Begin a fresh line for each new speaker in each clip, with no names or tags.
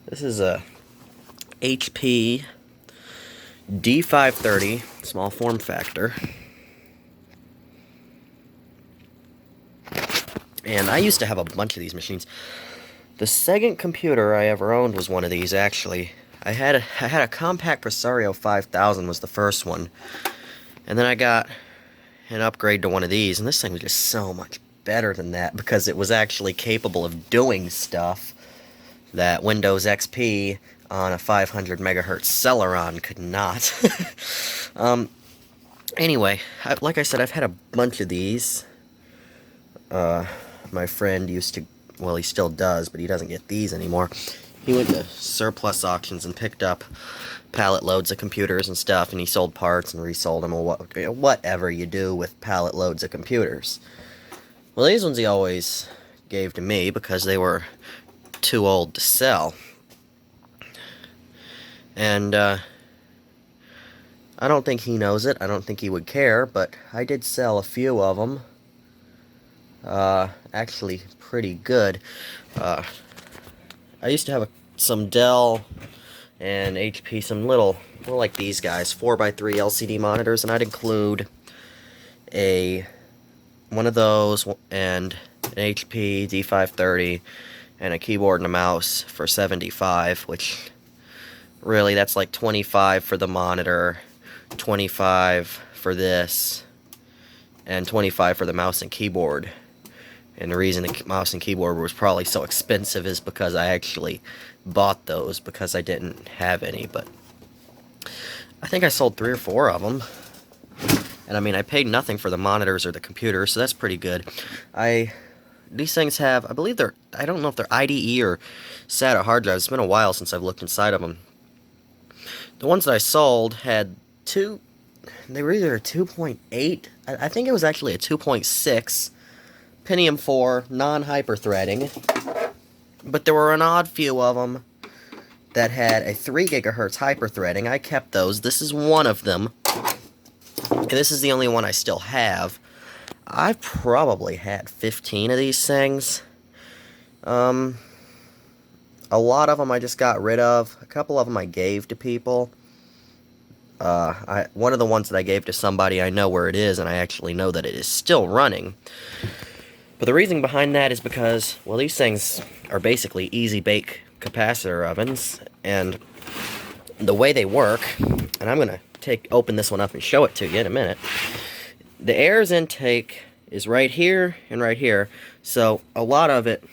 This is a HP d-530, small form factor. And I used to have a bunch of these machines. The second computer I ever owned was one of these, actually. I had a compact Presario 5000 was the first one. And then I got an upgrade to one of these, and this thing was just so much better than that because it was actually capable of doing stuff that Windows XP on a 500 megahertz Celeron could not. Anyway, like I said, I've had a bunch of these. My friend used to, well, he still does, but he doesn't get these anymore. He went to surplus auctions and picked up pallet loads of computers and stuff, and he sold parts and resold them, or whatever you do with pallet loads of computers. Well, these ones he always gave to me because they were too old to sell. And, I don't think he knows it. I don't think he would care, but I did sell a few of them. Actually pretty good. I used to have some Dell and HP, some little, more like these guys, 4x3 LCD monitors, and I'd include one of those and an HP d-530 and a keyboard and a mouse for $75, which really that's like $25 for the monitor, $25 for this, and $25 for the mouse and keyboard. And the reason the mouse and keyboard was probably so expensive is because I actually bought those because I didn't have any, but I think I sold 3 or 4 of them. And I mean, I paid nothing for the monitors or the computers, so that's pretty good. These things have, I believe I don't know if they're IDE or SATA hard drives. It's been a while since I've looked inside of them. The ones that I sold had they were either a 2.8, I think it was actually a 2.6, Pentium 4, non-hyper-threading, but there were an odd few of them that had a 3 gigahertz hyper-threading. I kept those. This is one of them, and this is the only one I still have. I've probably had 15 of these things. A lot of them I just got rid of. A couple of them I gave to people. One of the ones that I gave to somebody, I know where it is, and I actually know that it is still running. But the reason behind that is because, well, these things are basically easy-bake capacitor ovens, and the way they work, and I'm going to open this one up and show it to you in a minute. The air's intake is right here and right here, so a lot of it,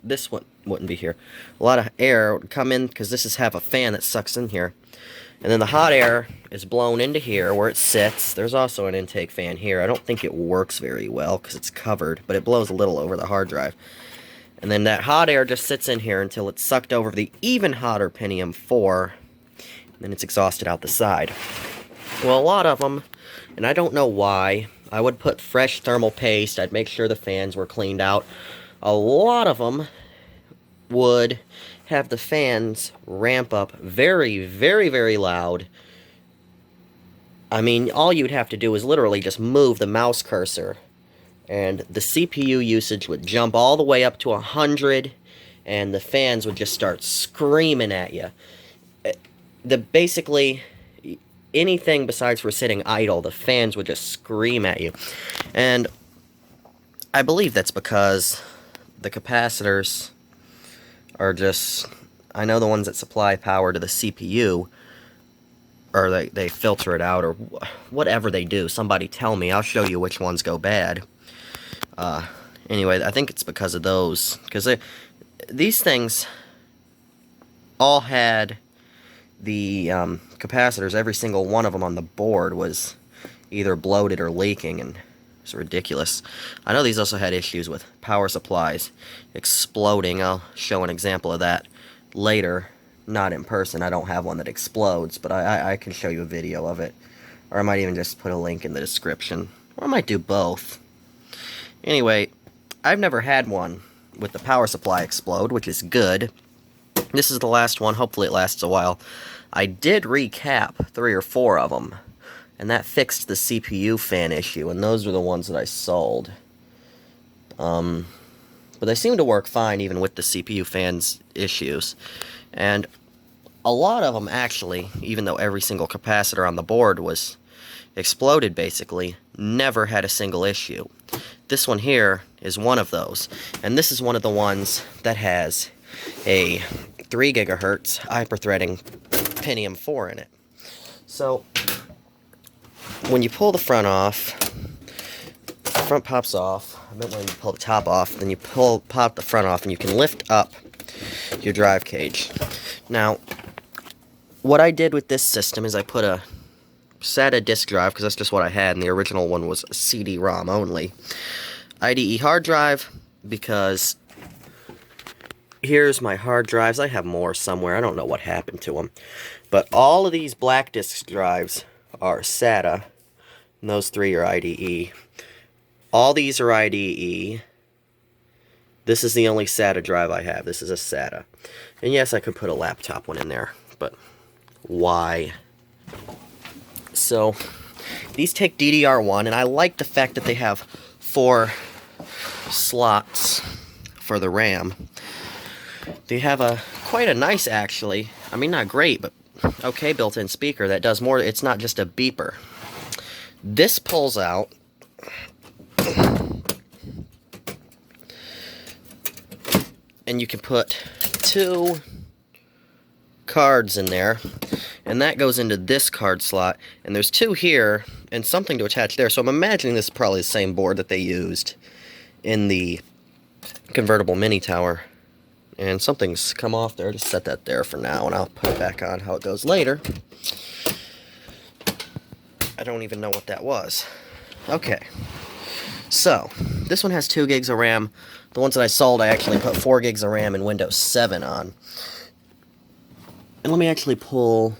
this one wouldn't be here, a lot of air would come in, because this is have a fan that sucks in here, and then the hot air is blown into here where it sits. There's also an intake fan here. I don't think it works very well because it's covered, but it blows a little over the hard drive. And then that hot air just sits in here until it's sucked over the even hotter Pentium 4, and then it's exhausted out the side. Well, a lot of them, and I don't know why, I would put fresh thermal paste, I'd make sure the fans were cleaned out. A lot of them would have the fans ramp up very, very, very loud. I mean, all you'd have to do is literally just move the mouse cursor, and the CPU usage would jump all the way up to 100, and the fans would just start screaming at you. Basically, anything besides for sitting idle, the fans would just scream at you. And I believe that's because the capacitors are just, I know the ones that supply power to the CPU, or they filter it out, or whatever they do. Somebody tell me, I'll show you which ones go bad. Anyway, I think it's because of those, because these things all had the capacitors, every single one of them on the board was either bloated or leaking, and it's ridiculous. I know these also had issues with power supplies exploding. I'll show an example of that later. Not in person, I don't have one that explodes, but I can show you a video of it. Or I might even just put a link in the description. Or I might do both. Anyway, I've never had one with the power supply explode, which is good. This is the last one. Hopefully it lasts a while. I did recap 3 or 4 of them, and that fixed the CPU fan issue, and those are the ones that I sold. But they seem to work fine even with the CPU fans issues. And a lot of them actually, even though every single capacitor on the board was exploded basically, never had a single issue. This one here is one of those, and this is one of the ones that has a 3 gigahertz hyperthreading Pentium 4 in it. So when you pull the front off, the front pops off. I meant when you pull the top off, then you pop the front off, and you can lift up your drive cage. Now, what I did with this system is I put a SATA disk drive, because that's just what I had, and the original one was CD-ROM only. IDE hard drive, because here's my hard drives. I have more somewhere. I don't know what happened to them. But all of these black disk drives are SATA, and those 3 are IDE. All these are IDE. This is the only SATA drive I have. This is a SATA. And yes, I could put a laptop one in there, but why? So, these take DDR1, and I like the fact that they have 4 slots for the RAM. They have quite a nice, actually, I mean, not great, but okay built-in speaker that does more. It's not just a beeper. This pulls out, and you can put 2 cards in there, and that goes into this card slot, and there's 2 here and something to attach there. So I'm imagining this is probably the same board that they used in the convertible mini tower, and something's come off there. Just set that there for now, and I'll put it back on how it goes later. I don't even know what that was. Okay, so this one has 2 gigs of RAM. The ones that I sold, I actually put 4 gigs of RAM in Windows 7 on. And let me actually pull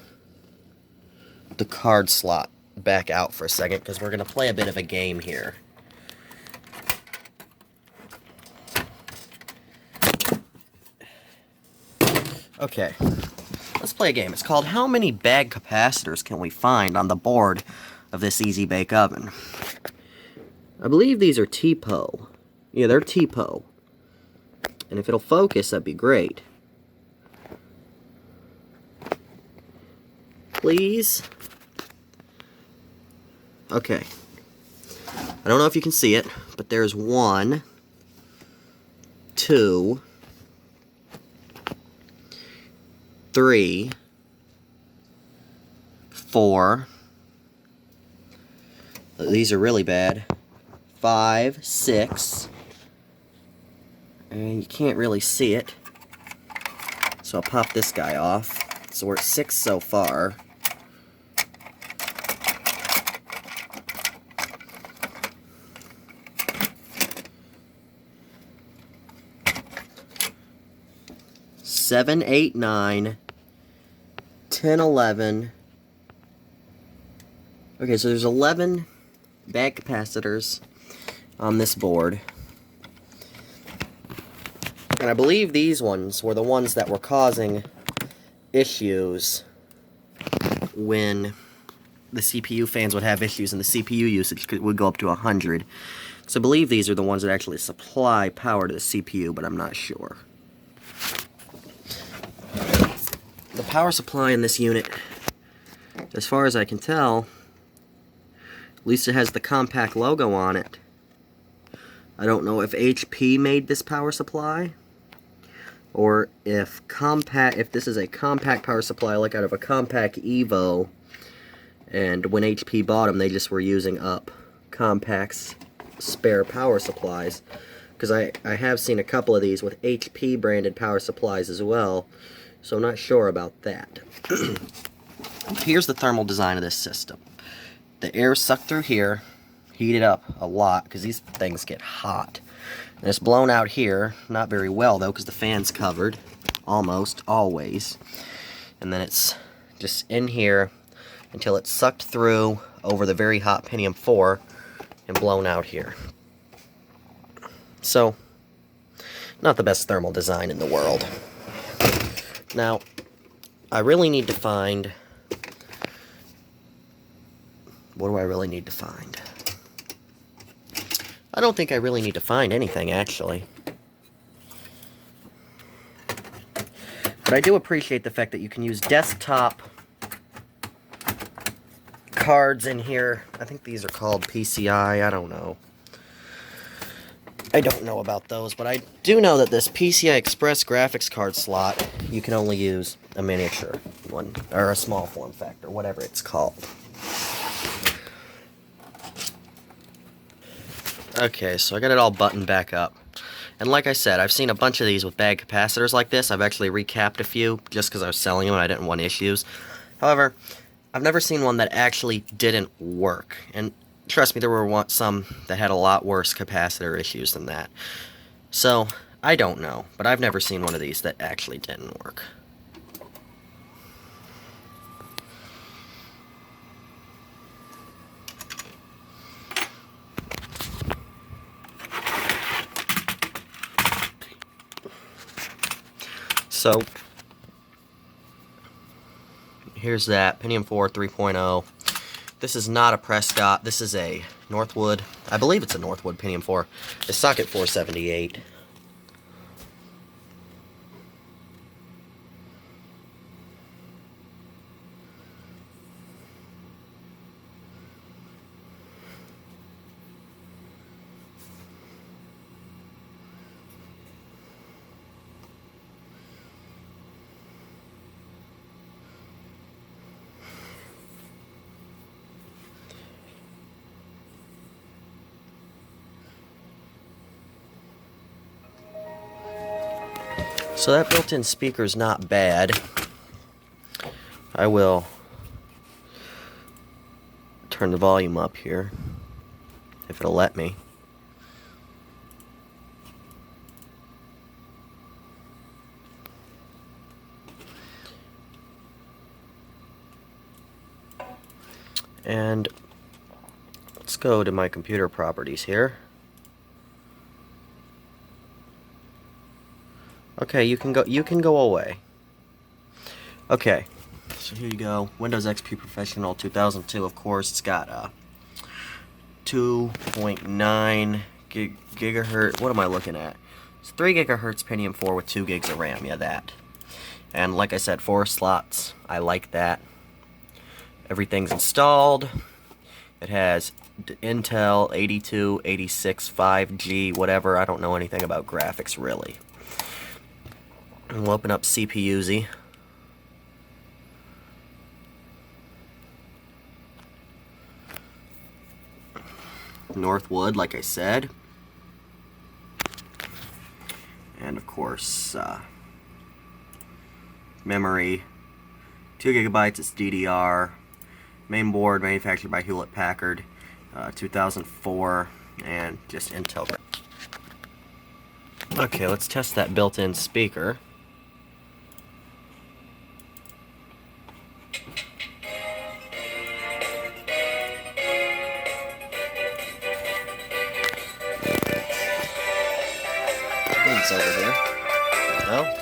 the card slot back out for a second, because we're going to play a bit of a game here. Okay, let's play a game. It's called How Many Bag Capacitors Can We Find on the Board of this Easy Bake Oven? I believe these are TPO. Yeah, they're TPO. And if it'll focus, that'd be great. Please? Okay. I don't know if you can see it, but there's 1, 2, 3, 4. These are really bad. 5, 6. And you can't really see it. So I'll pop this guy off. So we're at 6 so far. Seven, 8, 9, 10, 11. Okay, so there's 11 bag capacitors on this board. And I believe these ones were the ones that were causing issues when the CPU fans would have issues and the CPU usage would go up to 100. So I believe these are the ones that actually supply power to the CPU, but I'm not sure. The power supply in this unit, as far as I can tell, at least it has the compact logo on it. I don't know if HP made this power supply, or if this is a compact power supply like out of a compact Evo, and when HP bought them they just were using up compact's spare power supplies, because I have seen a couple of these with HP branded power supplies as well, so I'm not sure about that. Here's the thermal design of this system. The air is sucked through here, heated up a lot because these things get hot. And it's blown out here, not very well though because the fan's covered, almost always. And then it's just in here until it's sucked through over the very hot Pentium 4 and blown out here. So, not the best thermal design in the world. Now, I really need to find... What do I really need to find? I don't think I really need to find anything, actually. But I do appreciate the fact that you can use desktop cards in here. I think these are called PCI, I don't know. I don't know about those, but I do know that this PCI Express graphics card slot, you can only use a miniature one, or a small form factor, whatever it's called. Okay, so I got it all buttoned back up. And like I said, I've seen a bunch of these with bad capacitors like this. I've actually recapped a few just because I was selling them and I didn't want issues. However, I've never seen one that actually didn't work. And trust me, there were some that had a lot worse capacitor issues than that. So, I don't know, but I've never seen one of these that actually didn't work. So, here's that, Pentium 4 3.0. This is not a Prescott, this is a Northwood. I believe it's a Northwood Pentium 4. It's socket 478. So that built-in speaker's not bad. I will turn the volume up here, if it'll let me. And let's go to my computer properties here. Okay, you can go away. Okay, so here you go. Windows XP Professional 2002, of course. It's got 2.9 gigahertz. What am I looking at? It's 3 gigahertz Pentium 4 with 2 gigs of RAM. Yeah, that. And like I said, 4 slots. I like that. Everything's installed. It has Intel 82, 86, 5G, whatever. I don't know anything about graphics, really. And we'll open up CPU-Z. Northwood, like I said. And of course, memory. 2 gigabytes, it's DDR. Main board manufactured by Hewlett-Packard, 2004, and just Intel. Okay, let's test that built-in speaker. It's over here. No?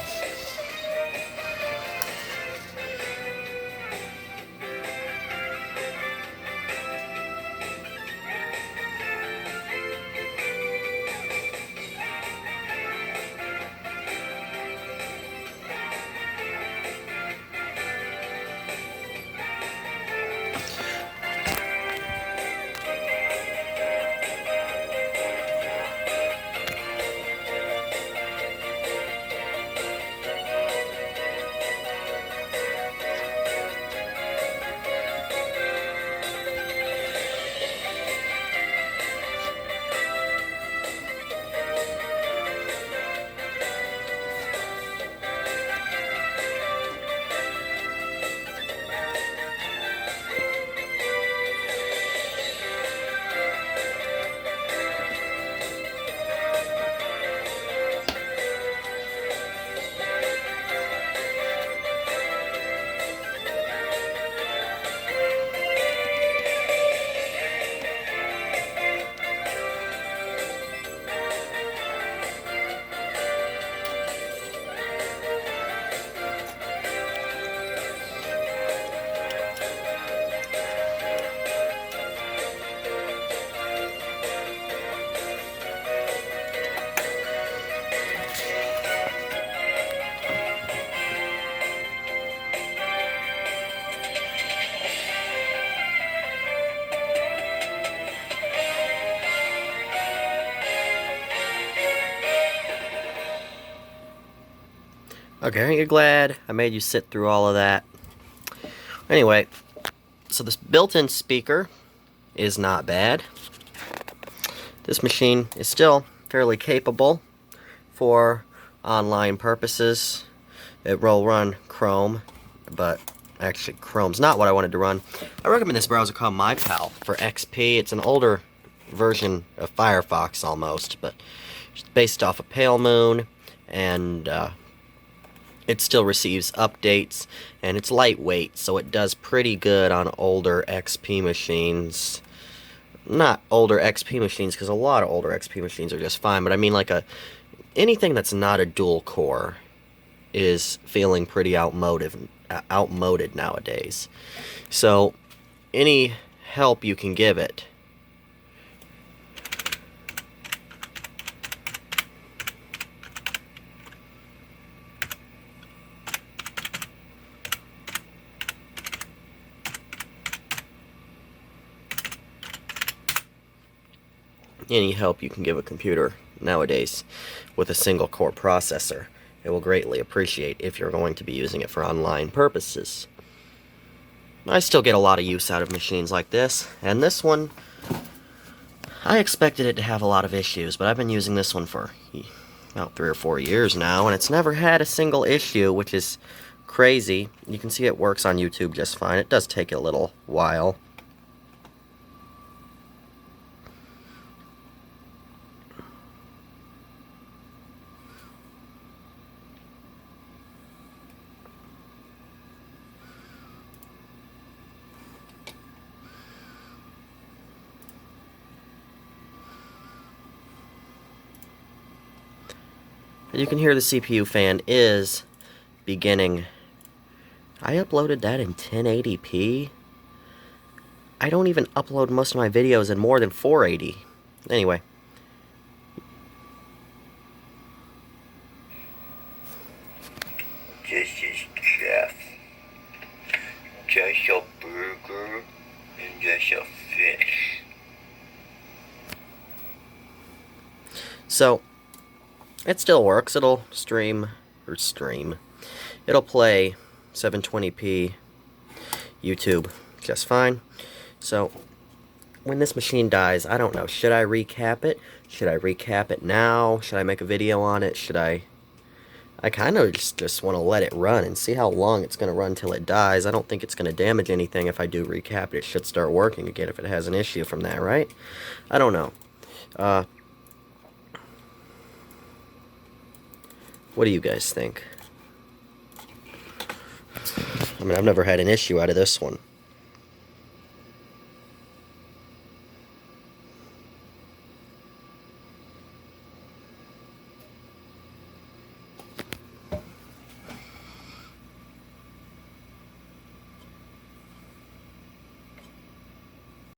Okay, aren't you glad I made you sit through all of that? Anyway, so this built-in speaker is not bad. This machine is still fairly capable for online purposes. It will run Chrome, but actually Chrome's not what I wanted to run. I recommend this browser called MyPal for XP. It's an older version of Firefox almost, but it's based off of Pale Moon, and it still receives updates, and it's lightweight, so it does pretty good on older XP machines. Not older XP machines, because a lot of older XP machines are just fine, but I mean like anything that's not a dual core is feeling pretty outmoded nowadays. So any help you can give it, give a computer nowadays with a single core processor, it will greatly appreciate if you're going to be using it for online purposes. I still get a lot of use out of machines like this, and this one, I expected it to have a lot of issues, but I've been using this one for about 3 or 4 years now, and it's never had a single issue, which is crazy. You can see it works on YouTube just fine. It does take a little while. You can hear the CPU fan is beginning. I uploaded that in 1080p. I don't even upload most of my videos in more than 480. Anyway.
This is Jeff. Just a burger and just a fish.
So, it still works. It'll it'll play 720p YouTube just fine. So, when this machine dies, I don't know. Should I recap it? Should I recap it now? Should I make a video on it? Should I kind of just want to let it run and see how long it's going to run till it dies. I don't think it's going to damage anything if I do recap it. It should start working again if it has an issue from that, right? I don't know. What do you guys think? I mean, I've never had an issue out of this one.